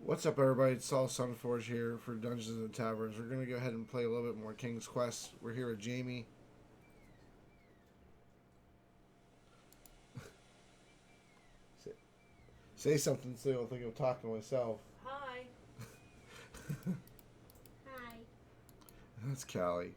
What's up, everybody? It's Saul Sunforge here for Dungeons and Taverns. We're going to go ahead and play a little bit more King's Quest. We're here with Jaime. Say something so I don't think I'm talking to myself. Hi. Hi. That's Callie.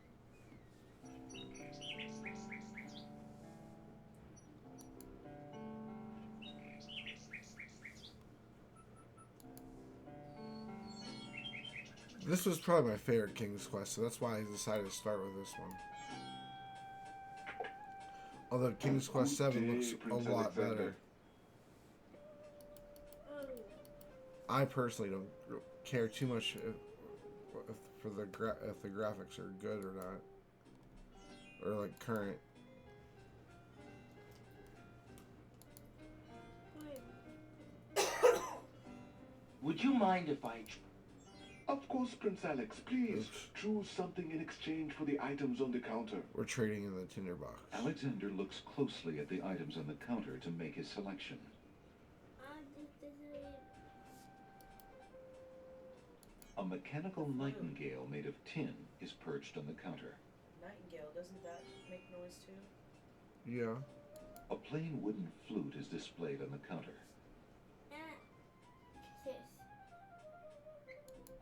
This was probably my favorite King's Quest, so that's why I decided to start with this one. Although King's Quest 7 looks a lot better. I personally don't care too much if the graphics are good or not, or like current. Would you mind if I... Of course, Prince Alex. Please choose something in exchange for the items on the counter. We're trading in the tinderbox. Alexander looks closely at the items on the counter to make his selection. A mechanical nightingale made of tin is perched on the counter. Nightingale, doesn't that make noise too? Yeah. A plain wooden flute is displayed on the counter.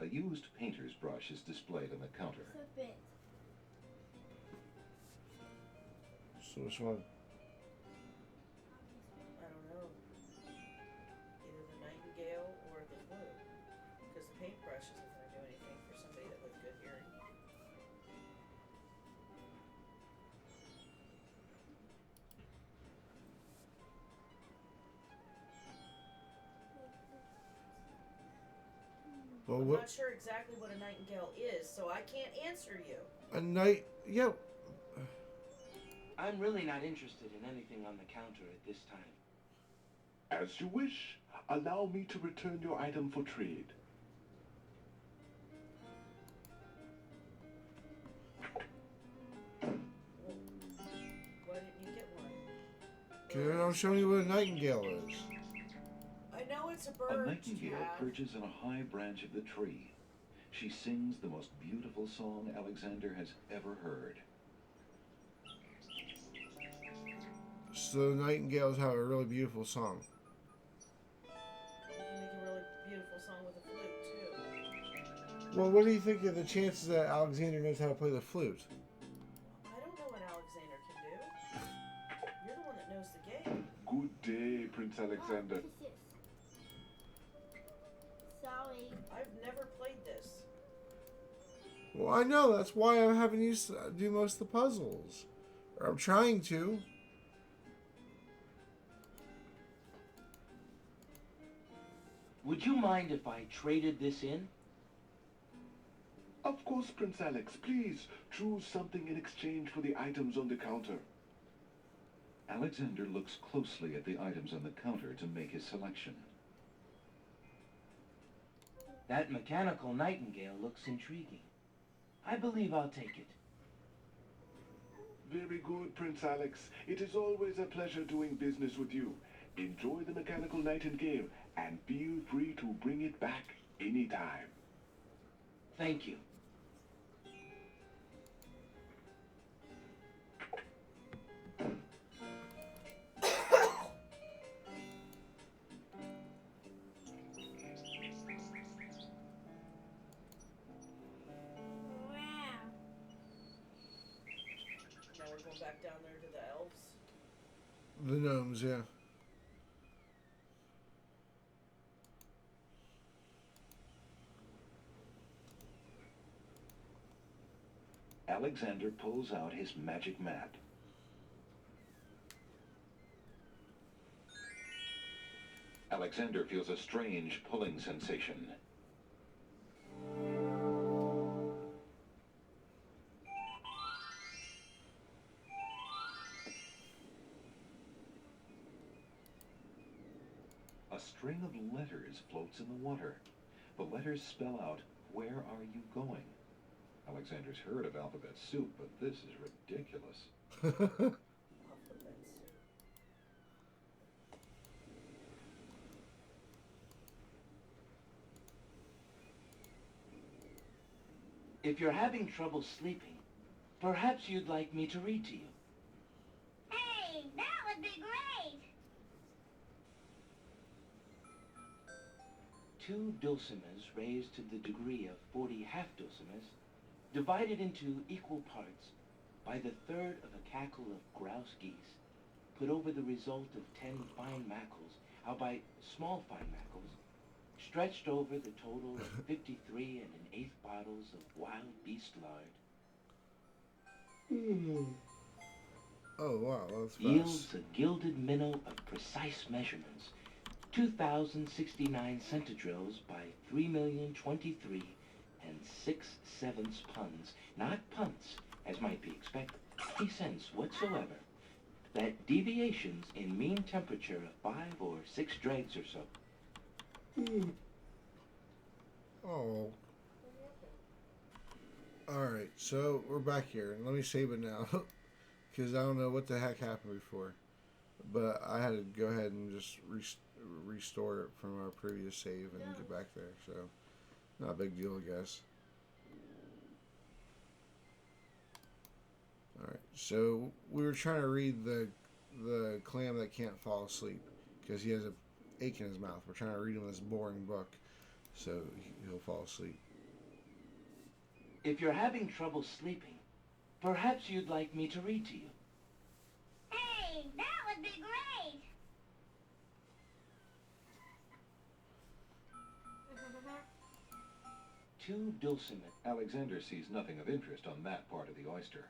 A used painter's brush is displayed on the counter. So which one? I don't know. Either the nightingale or the flute. Because the paintbrush isn't going to do anything for somebody that with good hearing. Well, I'm not sure exactly what a nightingale is, so I can't answer you. A night. Yeah. I'm really not interested in anything on the counter at this time. As you wish. Allow me to return your item for trade. Why didn't you get one? Okay, I'm showing you what a nightingale is. I know it's a bird. A nightingale perches on a high branch of the tree. She sings the most beautiful song Alexander has ever heard. So nightingales have a really beautiful song. You can make a really beautiful song with a flute, too. Well, what do you think of the chances that Alexander knows how to play the flute? I don't know what Alexander can do. You're the one that knows the game. Good day, Prince Alexander. Sorry. I've never played this. Well, I know. That's why I'm having you do most of the puzzles. Or I'm trying to. Would you mind if I traded this in? Of course, Prince Alex. Please choose something in exchange for the items on the counter. Alexander looks closely at the items on the counter to make his selection. That mechanical nightingale looks intriguing. I believe I'll take it. Very good, Prince Alex. It is always a pleasure doing business with you. Enjoy the mechanical nightingale and feel free to bring it back anytime. Thank you. Now we're going back down there to the elves. The gnomes, yeah. Alexander pulls out his magic mat. Alexander feels a strange pulling sensation. A string of letters floats in the water. The letters spell out, "Where are you going?" Alexander's heard of alphabet soup, but this is ridiculous. Alphabets. If you're having trouble sleeping, perhaps you'd like me to read to you. Hey, that would be great. 2 dulcimers raised to the degree of 40 half-dulcimers, divided into equal parts by the third of a cackle of grouse geese, put over the result of 10 fine mackles, albeit small fine mackles, stretched over the total of 53 and 1/8 bottles of wild beast lard, Oh wow, that's fast. yields a gilded minnow of precise measurements, 2,069 centidrills by 3,023 and 6/7 puns, not punts, as might be expected, 50 cents whatsoever. That deviations in mean temperature of 5 or 6 dregs or so. Oh. Alright, so we're back here. And let me save it now. Because I don't know what the heck happened before. But I had to go ahead and just restore it from our previous save and get back there. So, not a big deal, I guess. Alright, so we were trying to read the clam that can't fall asleep. Because he has a ache in his mouth. We're trying to read him this boring book. So he'll fall asleep. If you're having trouble sleeping, perhaps you'd like me to read to you. Hey, that would be great. 2 dulcimers. Alexander sees nothing of interest on that part of the oyster.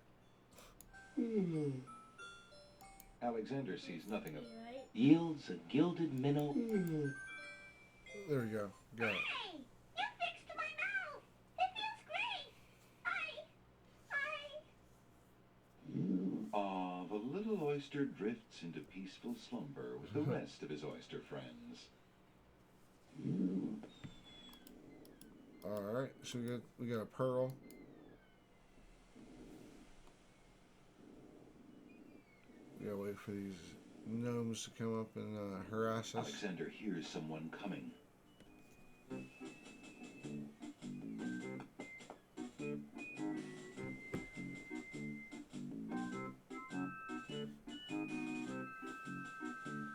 Alexander sees nothing of... Right? Yields a gilded minnow. There we go. Got it. Hey, you fixed my mouth. It feels great. The little oyster drifts into peaceful slumber with the rest of his oyster friends. Alright, so we got a pearl. We gotta wait for these gnomes to come up and harass us. Alexander hears someone coming.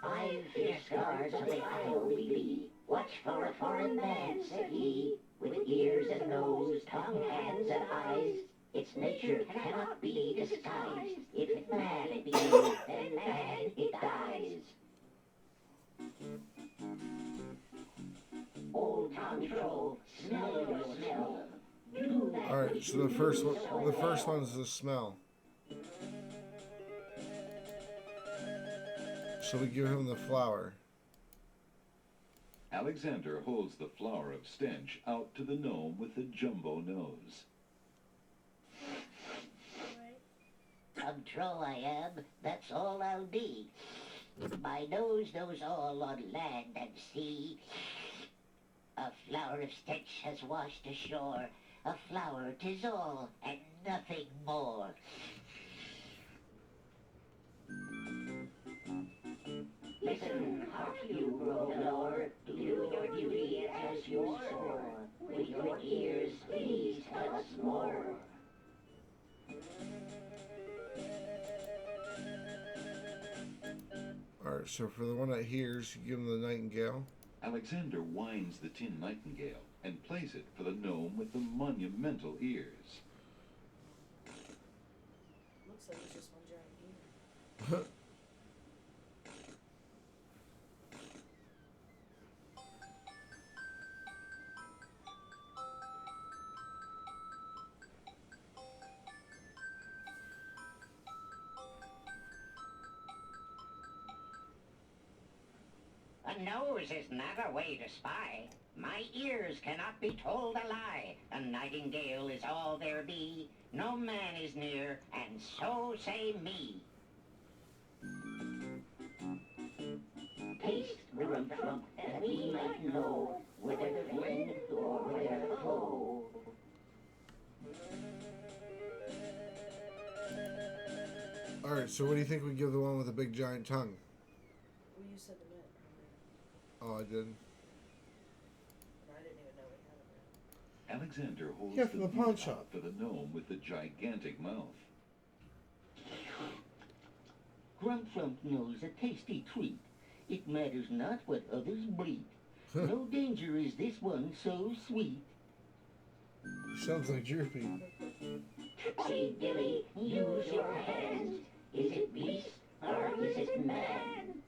"5 fierce guards of the isle we be. Watch for a foreign man," said he, "with ears and nose, tongue, hands, and eyes. Its nature cannot be disguised. If man it be, then man it dies. Old Tom Troll, smell your smell. Do that Alright, which so you the first do one, so the first well." one's the smell. So we give him the flower. Alexander holds the flower of stench out to the gnome with the jumbo nose. Tom Troll I am, that's all I'll be. My nose knows all on land and sea. A flower of stench has washed ashore. A flower 'tis all, and nothing more. Listen, hark you, Grovelor, do your duty as you swore. With your ears, please tell us more. Alright, so for the one that hears, you give him the nightingale. Alexander winds the tin nightingale and plays it for the gnome with the monumental ears. Looks like it's just one giant ear. A nose is not a way to spy. My ears cannot be told a lie. A nightingale is all there be. No man is near, and so say me. Taste the rump, that we might know whether friend or whether foe. Alright, so what do you think we give the one with the big giant tongue? Well, you said the mint earlier, Oh, I did? and I didn't even know we had a mint. Alexander holds Yeah, the from the meat pawn out shop. for the gnome with the gigantic mouth. Grump Flump knows a tasty treat. It matters not what others bleat. No danger is this one so sweet. Sounds like Droopy. Tipsy Dilly, use your hands. Is it beast or is it man?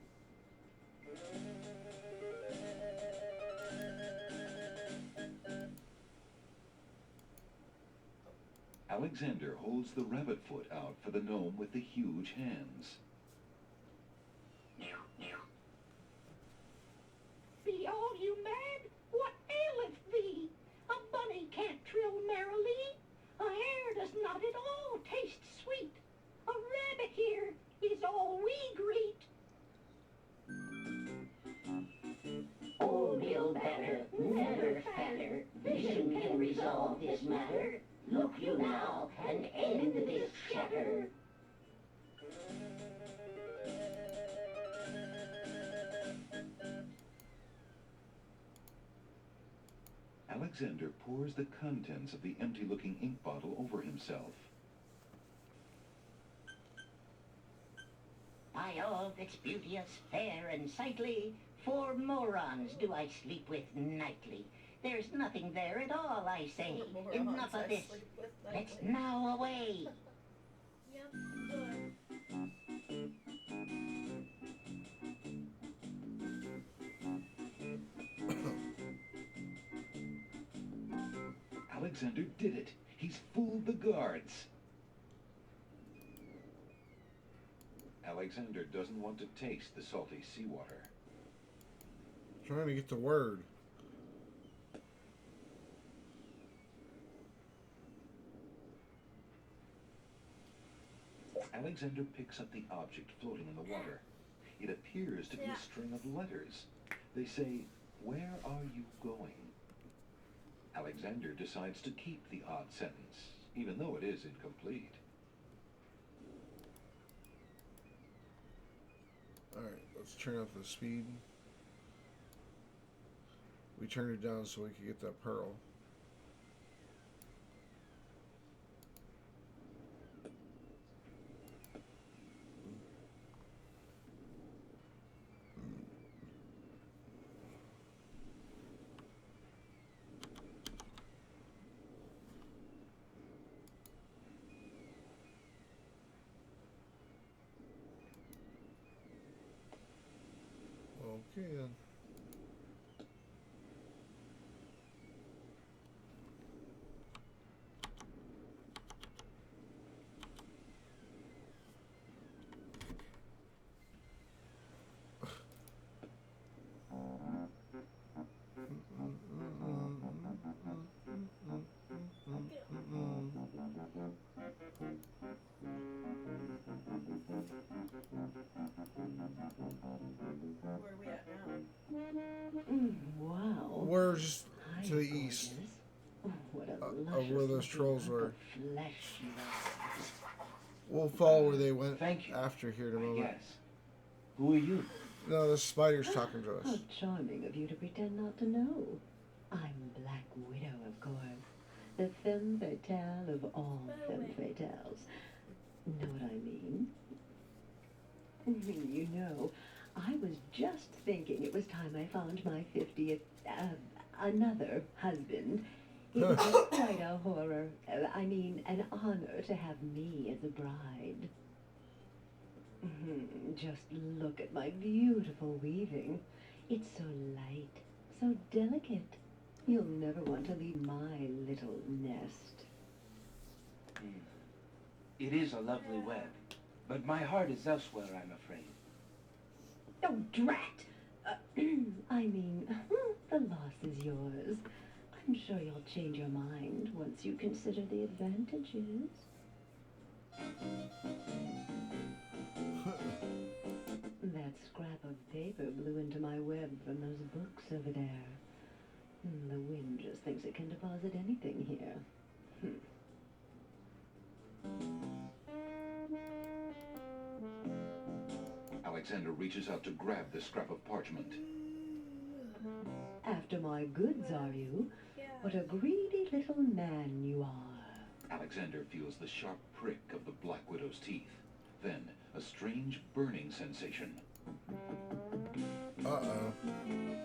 Alexander holds the rabbit foot out for the gnome with the huge hands. Be all you mad? What aileth thee? A bunny can't trill merrily. A hare does not at all taste sweet. A rabbit here is all we greet. Old Bill Batter, never fatter. Vision can resolve this matter. Look you now and end this chatter. Alexander pours the contents of the empty-looking ink bottle over himself. By all that's beauteous, fair, and sightly, 4 morons do I sleep with nightly. There's nothing there at all, I say. Morons Enough I of this. sleep with Let's nightly. now away. Yep, good. Alexander did it. He's fooled the guards. Alexander doesn't want to taste the salty seawater. Trying to get the word. Alexander picks up the object floating in the water. It appears to be a string of letters. They say, "Where are you going?" Alexander decides to keep the odd sentence, even though it is incomplete. Alright, let's turn up the speed. We turned it down so we could get that pearl. Okay then. Where are we at now? Wow. We're just Hi, to the gorgeous. east Oh, what a of where those luscious trolls looking were. hunk of flesh you are. We'll follow where they went Thank you. after here in a I moment. guess. Who are you? No, the spider's talking to How us. charming of you to pretend not to know. I'm Black Widow, of course. The femme fatale of all femme fatales. Know what I mean? You know, I was just thinking it was time I found my 50th, another husband. It was quite a horror. I mean, an honor to have me as a bride. Just look at my beautiful weaving. It's so light, so delicate. You'll never want to leave my little nest. It is a lovely web, but my heart is elsewhere, I'm afraid. Oh, drat! I mean, the loss is yours. I'm sure you'll change your mind once you consider the advantages. That scrap of paper blew into my web from those books over there. The wind just thinks it can deposit anything here. Alexander reaches out to grab the scrap of parchment. After my goods, are you? Yeah. What a greedy little man you are. Alexander feels the sharp prick of the Black Widow's teeth. Then, a strange burning sensation. Uh-oh. You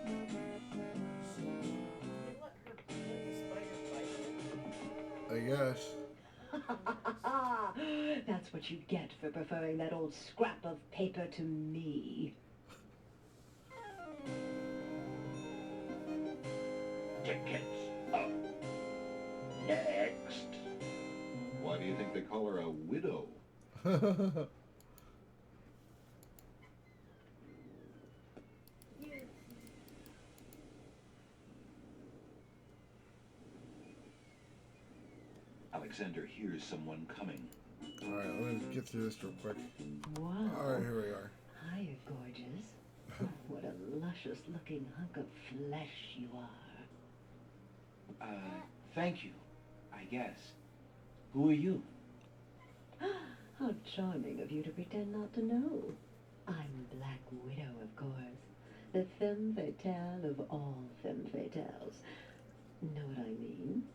let the spider bite you? I guess. That's what you get for preferring that old scrap of paper to me. Tickets up. Next. Why do you think they call her a widow? Alexander hears someone coming. Alright, let me get through this real quick. Wow. Alright, here we are. Hiya, gorgeous. Oh, what a luscious-looking hunk of flesh you are. Thank you, I guess. Who are you? How charming of you to pretend not to know. I'm Black Widow, of course. The femme fatale of all femme fatales. Know what I mean?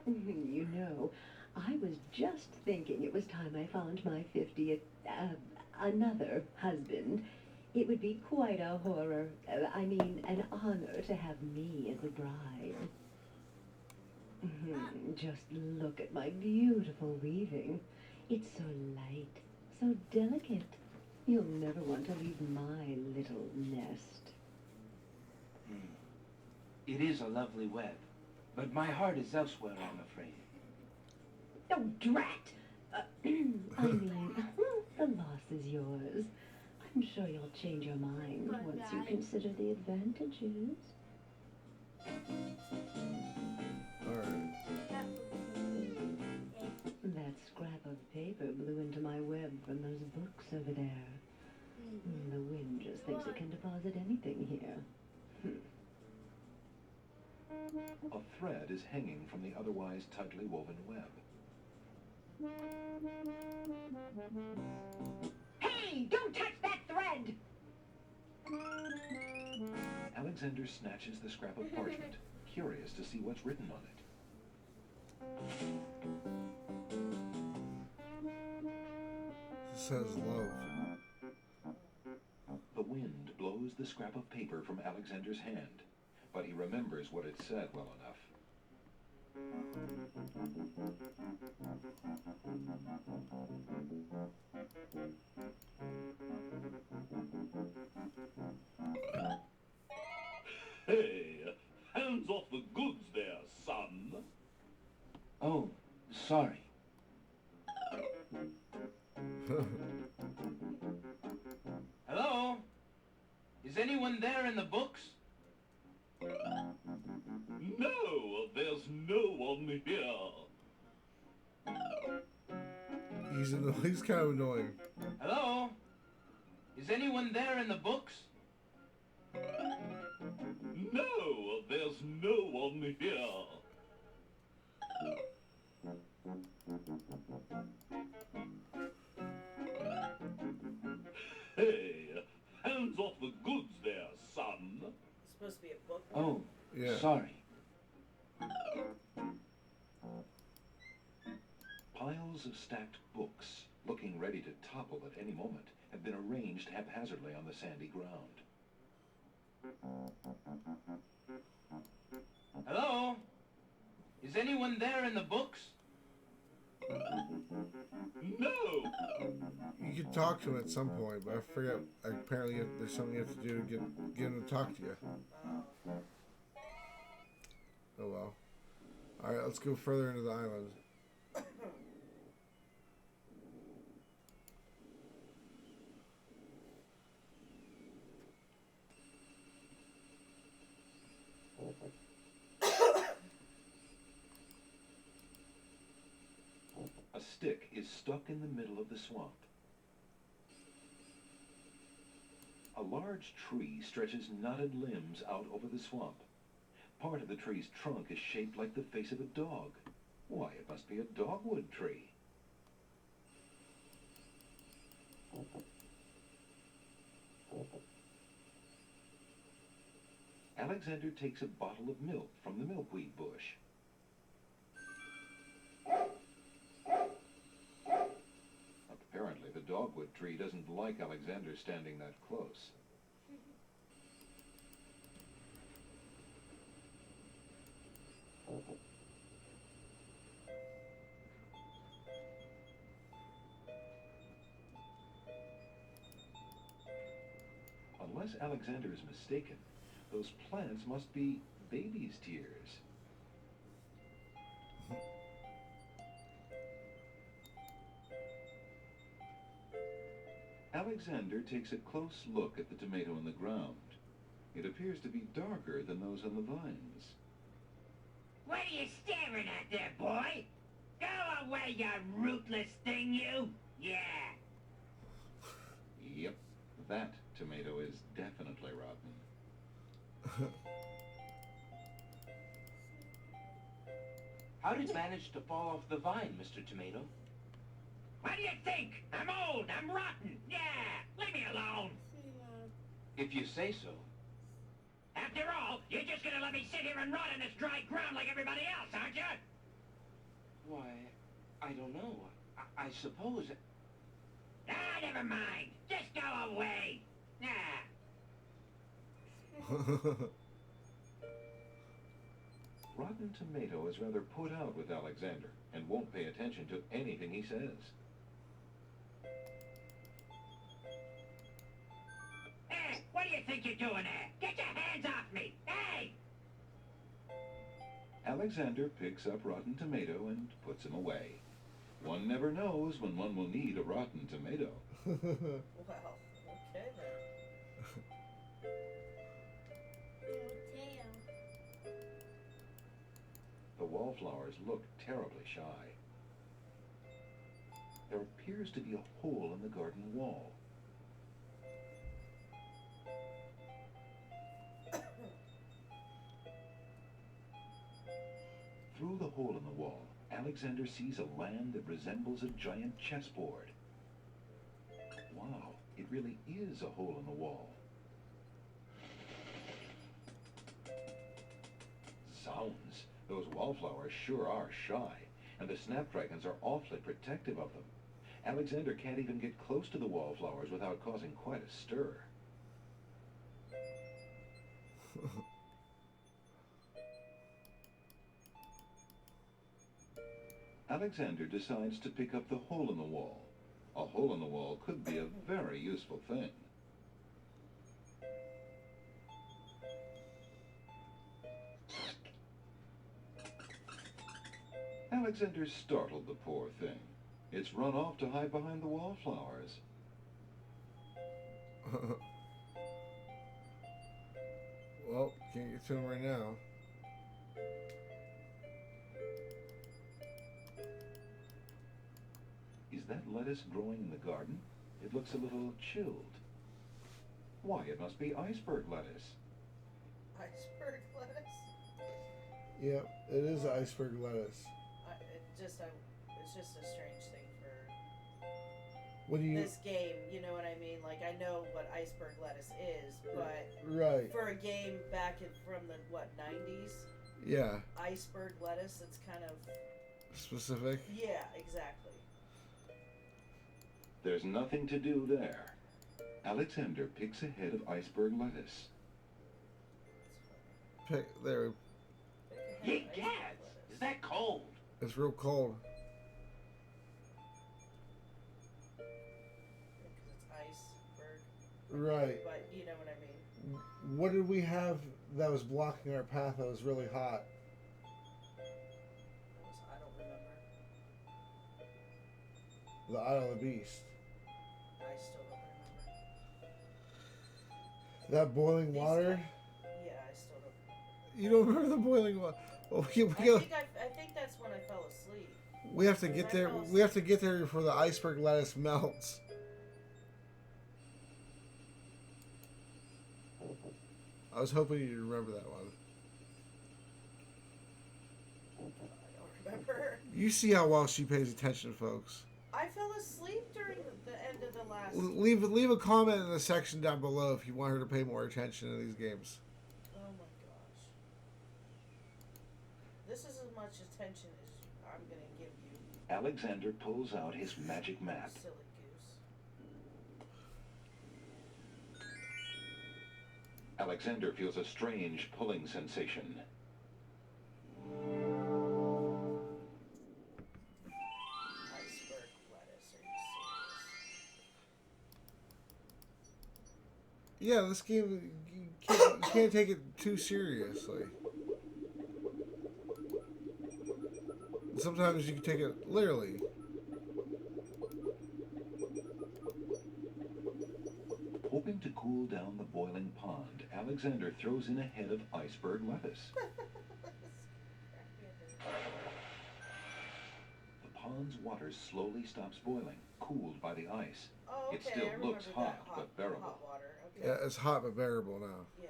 You know, I was just thinking it was time I found my 50th, another husband. It would be quite a horror, an honor to have me as a bride. Just look at my beautiful weaving. It's so light, so delicate. You'll never want to leave my little nest. It is a lovely web, but my heart is elsewhere, I'm afraid. Oh, drat! The loss is yours. I'm sure you'll change your mind once you consider the advantages. Alright. That scrap of paper blew into my web from those books over there. The wind just thinks it can deposit anything here. A thread is hanging from the otherwise tightly woven web. Hey, don't touch that thread! Alexander snatches the scrap of parchment, curious to see what's written on it. It says love. The wind blows the scrap of paper from Alexander's hand, but he remembers what it said well enough. Hey, hands off the goods there, son. Oh, sorry. Hello? Is anyone there in the books? No, there's no one here. He's kind of annoying. Hello? Is anyone there in the books? No, there's no one here. Hey, hands off the goods there, son. It's supposed to be a book. Oh, Yeah. sorry. Piles of stacked books, looking ready to topple at any moment, have been arranged haphazardly on the sandy ground. Hello? Is anyone there in the books? No. You could talk to him at some point, but I forget. Apparently, there's something you have to do to get him to talk to you. Oh well. Alright, let's go further into the island. A stick is stuck in the middle of the swamp. A large tree stretches knotted limbs out over the swamp. Part of the tree's trunk is shaped like the face of a dog. Why, it must be a dogwood tree. Alexander takes a bottle of milk from the milkweed bush. Apparently, the dogwood tree doesn't like Alexander standing that close. Unless Alexander is mistaken, those plants must be baby's tears. Alexander takes a close look at the tomato in the ground. It appears to be darker than those on the vines. What are you staring at there, boy? Go away, you rootless thing, you! Yeah! Yep, that tomato is definitely rotten. How did it manage to fall off the vine, Mr. Tomato? What do you think? I'm old, I'm rotten! Yeah! Leave me alone! If you say so. After all, you're just gonna let me sit here and rot in this dry ground like everybody else, aren't you? Why, I don't know. I suppose... Ah, never mind. Just go away. Yeah. Rotten Tomato is rather put out with Alexander and won't pay attention to anything he says. Hey, what do you think you're doing there? Get your hands off me! Hey! Alexander picks up Rotten Tomato and puts him away. One never knows when one will need a rotten tomato. Wow. Okay then. The wallflowers look terribly shy. There appears to be a hole in the garden wall. Through the hole in the wall, Alexander sees a land that resembles a giant chessboard. Wow, it really is a hole in the wall. Zounds, those wallflowers sure are shy, and the snapdragons are awfully protective of them. Alexander can't even get close to the wallflowers without causing quite a stir. Alexander decides to pick up the hole in the wall. A hole in the wall could be a very useful thing. Alexander startled the poor thing. It's run off to hide behind the wallflowers. Well, can't get to him right now. Is that lettuce growing in the garden? It looks a little chilled. Why, it must be iceberg lettuce. Iceberg lettuce? Yep, it is iceberg lettuce. It's just a strange thing for What do you... this game, you know what I mean? Like, I know what iceberg lettuce is, but Right. for a game back from the, 90s? Yeah. Iceberg lettuce, it's kind of... Specific? Yeah, exactly. There's nothing to do there. Alexander picks a head of iceberg lettuce. Pick, there. Ye cats! Is that cold? It's real cold. Because it's iceberg. Right. But you know what I mean. What did we have that was blocking our path that was really hot? I don't remember. The Isle of the Beast. I still don't remember. That boiling water? Yeah, I still don't remember. You don't remember the boiling water? Well, I think that's when I fell asleep. we have to get there. We have to get there before the iceberg lettuce melts. I was hoping you'd remember that one. I don't remember. You see how well she pays attention, folks. I fell asleep during the end of the last... Leave a comment in the section down below if you want her to pay more attention to these games. Oh my This is as much attention as I'm gonna give you, Alexander pulls out his magic map. silly goose. Alexander feels a strange pulling sensation. Iceberg lettuce, are you serious? Yeah, this game, you can't take it too seriously. Sometimes you can take it literally. Hoping to cool down the boiling pond, Alexander throws in a head of iceberg lettuce. The pond's water slowly stops boiling, cooled by the ice. Oh, okay, It still I remember looks that hot, but bearable. Hot water. Okay. Yeah, it's hot but bearable now. Yeah.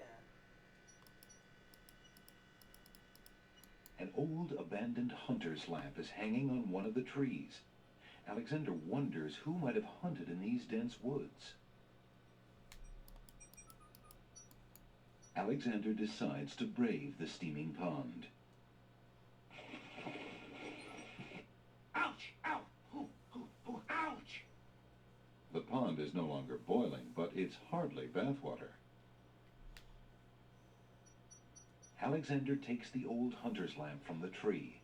An old abandoned hunter's lamp is hanging on one of the trees. Alexander wonders who might have hunted in these dense woods. Alexander decides to brave the steaming pond. Ouch! Ow! Ooh, ooh, ooh, ouch! The pond is no longer boiling, but it's hardly bathwater. Alexander takes the old hunter's lamp from the tree.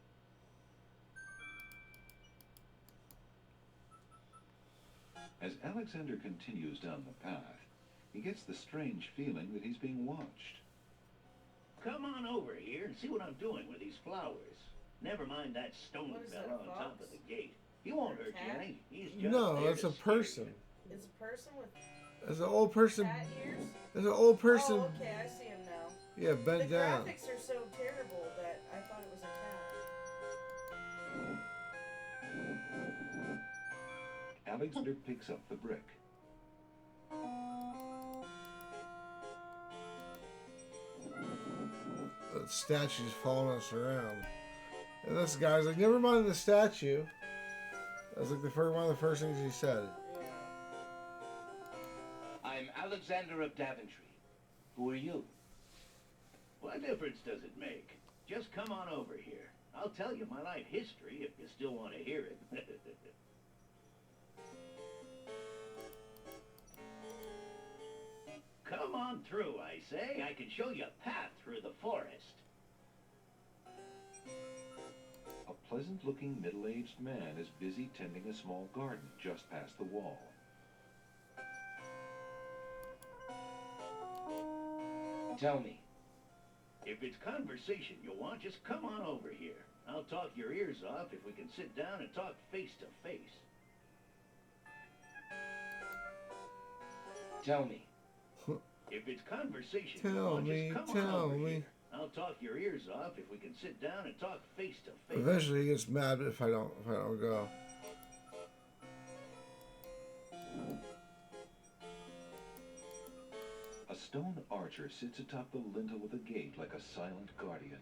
As Alexander continues down the path, he gets the strange feeling that he's being watched. Come on over here and see what I'm doing with these flowers. Never mind that stone What is fella that, a on top fox? of the gate. He won't hurt you Cat? any. He's just No, there it's to a scare you. person. It's a person with It's an old person. cat ears? It's an old person. Oh, okay, I see him now. Yeah, bent The down. graphics are so terrible that I thought it was a cat. Alexander picks up the brick. The statue's following us around. And this guy's like, never mind the statue. That was like one of the first things he said. Yeah. I'm Alexander of Daventry. Who are you? What difference does it make? Just come on over here. I'll tell you my life history if you still want to hear it. Come on through, I say. I can show you a path through the forest. A pleasant-looking middle-aged man is busy tending a small garden just past the wall. Tell me. If it's conversation you want, just come on over here. I'll talk your ears off if we can sit down and talk face to face. Tell me. If it's conversation Tell you want, me, just come tell on over me. here. I'll talk your ears off if we can sit down and talk face to face. Eventually he gets mad if I don't go. A stone archer sits atop the lintel of the gate like a silent guardian.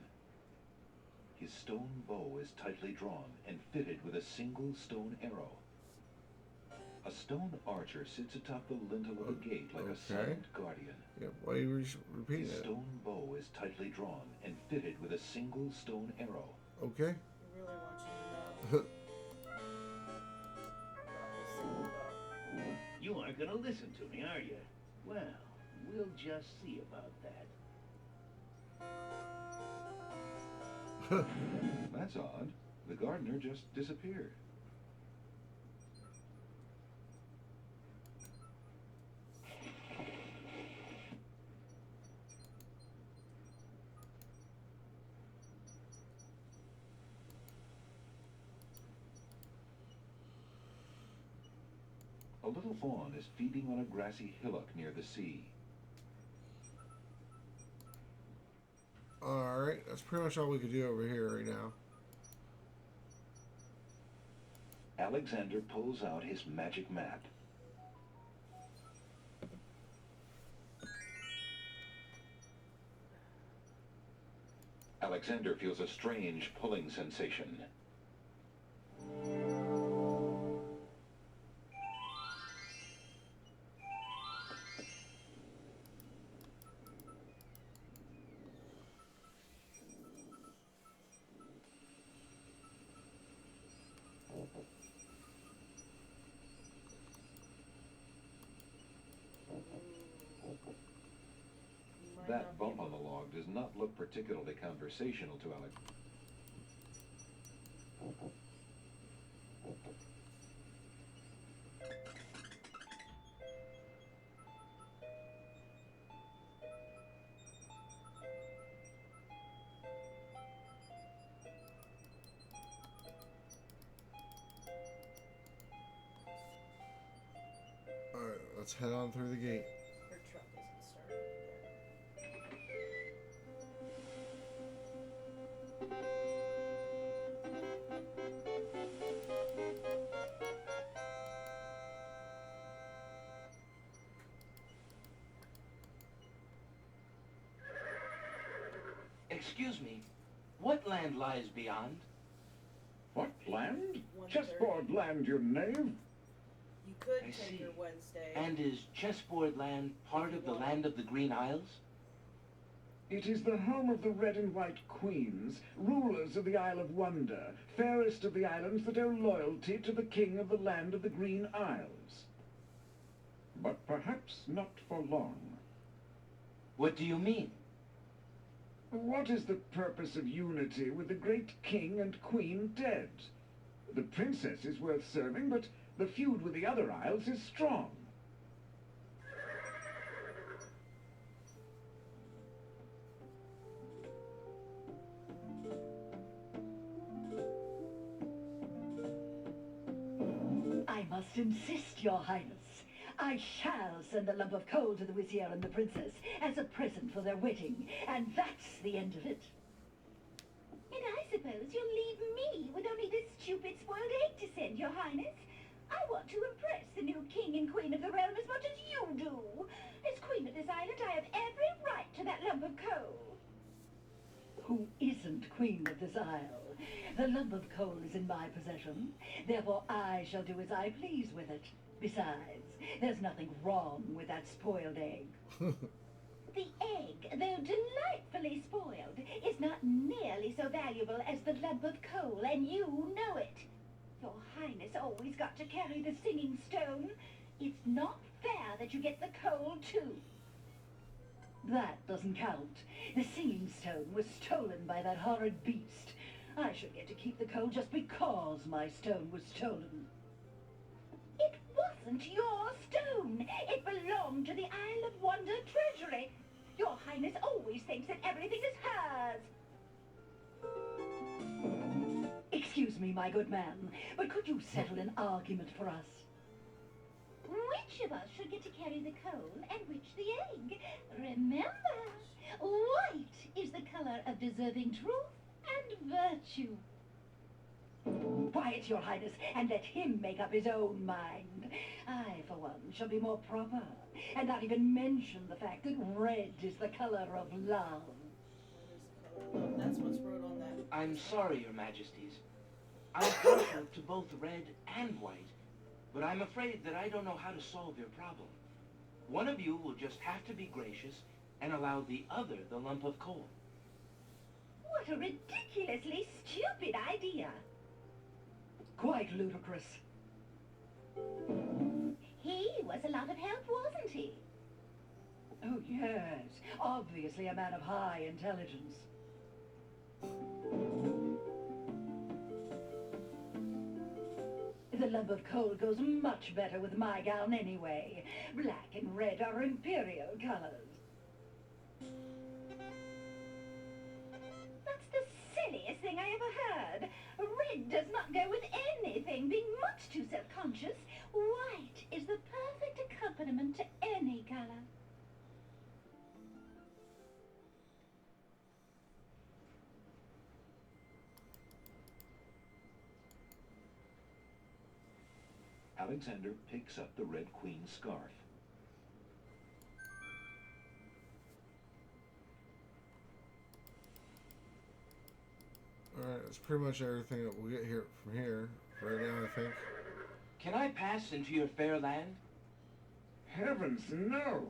His stone bow is tightly drawn and fitted with a single stone arrow. A stone archer sits atop the lintel of the gate like a Okay. silent guardian. Yeah, why are you repeating His it? stone bow is tightly drawn and fitted with a single stone arrow. Okay. He really wants you to know. You aren't going to listen to me, are you? Well, we'll just see about that. That's odd. The gardener just disappeared. A little fawn is feeding on a grassy hillock near the sea. Alright, that's pretty much all we could do over here right now. Alexander pulls out his magic map. Alexander feels a strange pulling sensation. That bump on the log does not look particularly conversational to Alex. Alright, let's head on through the gate. Her truck isn't started again. Excuse me, what land lies beyond? What land? 1:30. Chessboard land, you knave. You could I take see. her Wednesday. And is chessboard land part of the land of the Green Isles? It is the home of the red and white queens, rulers of the Isle of Wonder, fairest of the islands that owe loyalty to the king of the land of the Green Isles. But perhaps not for long. What do you mean? What is the purpose of unity with the great king and queen dead? The princess is worth serving, but the feud with the other isles is strong. I must insist, Your Highness. I shall send a lump of coal to the Vizier and the Princess as a present for their wedding, and that's the end of it. And I suppose you'll leave me with only this stupid spoiled egg to send, Your Highness. I want to impress the new king and queen of the realm as much as you do. As queen of this island, I have every right to that lump of coal. Who isn't queen of this isle? The lump of coal is in my possession. Therefore, I shall do as I please with it. Besides, there's nothing wrong with that spoiled egg. The egg, though delightfully spoiled, is not nearly so valuable as the lump of coal, and you know it. Your Highness always got to carry the singing stone. It's not fair that you get the coal, too. That doesn't count. The singing stone was stolen by that horrid beast. I should get to keep the coal just because my stone was stolen. It wasn't your stone. It belonged to the Isle of Wonder treasury. Your Highness always thinks that everything is hers. Excuse me, my good man, but could you settle an argument for us? Which of us should get to carry the coal and which the egg? Remember, white is the color of deserving truth and virtue. Quiet, Your Highness, and let him make up his own mind. I, for one, shall be more proper, and not even mention the fact that red is the color of love. Well, that's what's wrote on that. I'm sorry, Your Majesties. I'm partial to both red and white, but I'm afraid that I don't know how to solve your problem. One of you will just have to be gracious and allow the other the lump of coal. What a ridiculously stupid idea. Quite ludicrous. He was a lot of help, wasn't he? Oh, yes. Obviously a man of high intelligence. The lump of coal goes much better with my gown anyway. Black and red are imperial colors. That's the silliest thing I ever heard. Red does not go with anything, being much too self-conscious. White is the perfect accompaniment to any color. Alexander picks up the Red Queen's scarf. Alright, that's pretty much everything that we'll get here from here right now, I think. Can I pass into your fair land? Heavens, no!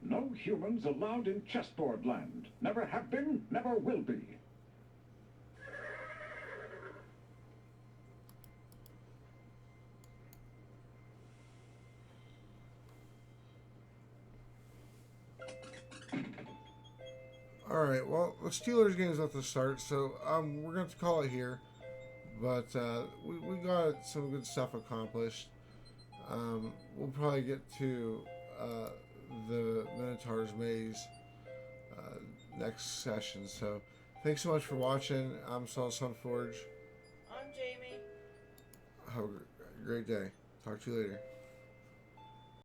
No humans allowed in chessboard land. Never have been, never will be. All right. Well, the Steelers game's about to start, so we're going to call it here. But we got some good stuff accomplished. We'll probably get to the Minotaur's Maze next session. So thanks so much for watching. I'm Saul Sunforge. I'm Jamie. Have a great day. Talk to you later.